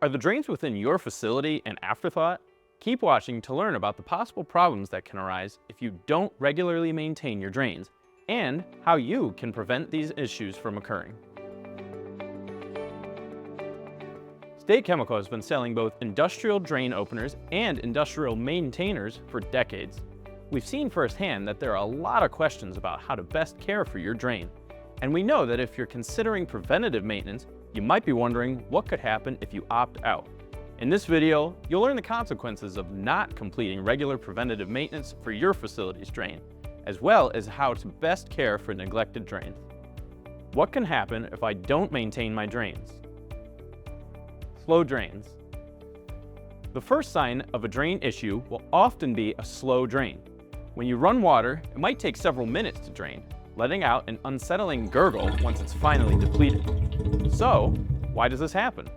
Are the drains within your facility an afterthought? Keep watching to learn about the possible problems that can arise if you don't regularly maintain your drains, and how you can prevent these issues from occurring. State Chemical has been selling both industrial drain openers and industrial maintainers for decades. We've seen firsthand that there are a lot of questions about how to best care for your drain. And we know that if you're considering preventative maintenance, you might be wondering what could happen if you opt out. In this video, you'll learn the consequences of not completing regular preventative maintenance for your facility's drain, as well as how to best care for neglected drains. What can happen if I don't maintain my drains? Slow drains. The first sign of a drain issue will often be a slow drain. When you run water, it might take several minutes to drain, letting out an unsettling gurgle once it's finally depleted. So, why does this happen?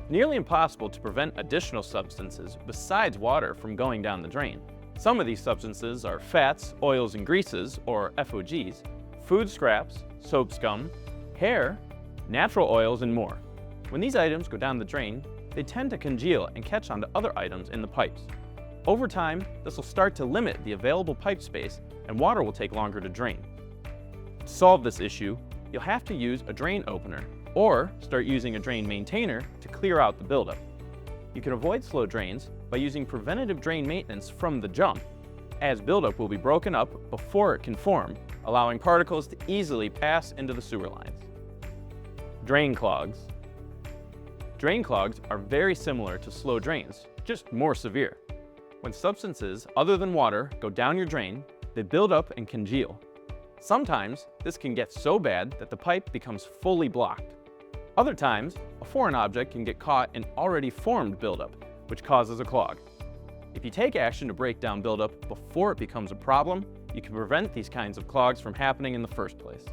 Nearly impossible to prevent additional substances besides water from going down the drain. Some of these substances are fats, oils, and greases, or FOGs, food scraps, soap scum, hair, natural oils, and more. When these items go down the drain, they tend to congeal and catch onto other items in the pipes. Over time, this will start to limit the available pipe space, and water will take longer to drain. To solve this issue, you'll have to use a drain opener or start using a drain maintainer to clear out the buildup. You can avoid slow drains by using preventative drain maintenance from the jump, as buildup will be broken up before it can form, allowing particles to easily pass into the sewer lines. Drain clogs. Drain clogs are very similar to slow drains, just more severe. When substances other than water go down your drain, they build up and congeal. Sometimes, this can get so bad that the pipe becomes fully blocked. Other times, a foreign object can get caught in already formed buildup, which causes a clog. If you take action to break down buildup before it becomes a problem, you can prevent these kinds of clogs from happening in the first place.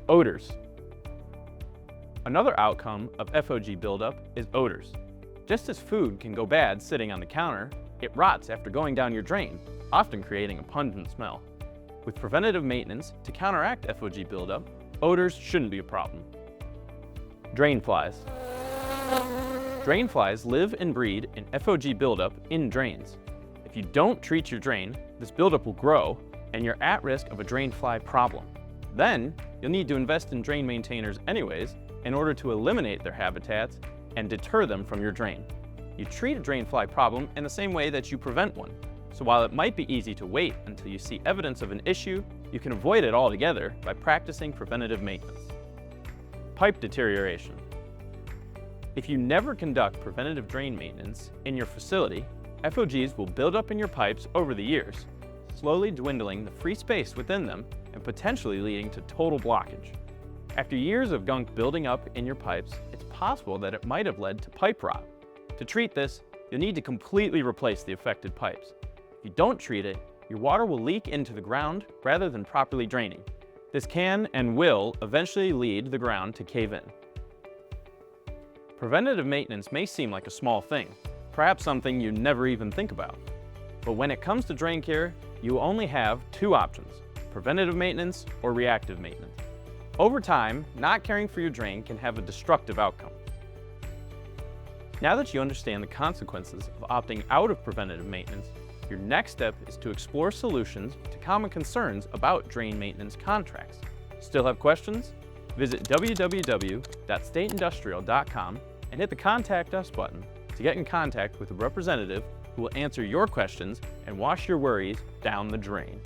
Odors. Another outcome of FOG buildup is odors. Just as food can go bad sitting on the counter, it rots after going down your drain, often creating a pungent smell. With preventative maintenance to counteract FOG buildup, odors shouldn't be a problem. Drain flies. Drain flies live and breed in FOG buildup in drains. If you don't treat your drain, this buildup will grow and you're at risk of a drain fly problem. Then, you'll need to invest in drain maintainers anyways in order to eliminate their habitats and deter them from your drain. You treat a drain fly problem in the same way that you prevent one. So while it might be easy to wait until you see evidence of an issue, you can avoid it altogether by practicing preventative maintenance. Pipe deterioration. If you never conduct preventative drain maintenance in your facility, FOGs will build up in your pipes over the years, slowly dwindling the free space within them and potentially leading to total blockage. After years of gunk building up in your pipes, it's possible that it might have led to pipe rot. To treat this, you'll need to completely replace the affected pipes. If you don't treat it, your water will leak into the ground rather than properly draining. This can and will eventually lead the ground to cave in. Preventative maintenance may seem like a small thing, perhaps something you never even think about. But when it comes to drain care, you only have two options: preventative maintenance or reactive maintenance. Over time, not caring for your drain can have a destructive outcome. Now that you understand the consequences of opting out of preventative maintenance, your next step is to explore solutions to common concerns about drain maintenance contracts. Still have questions? Visit www.stateindustrial.com and hit the Contact Us button to get in contact with a representative who will answer your questions and wash your worries down the drain.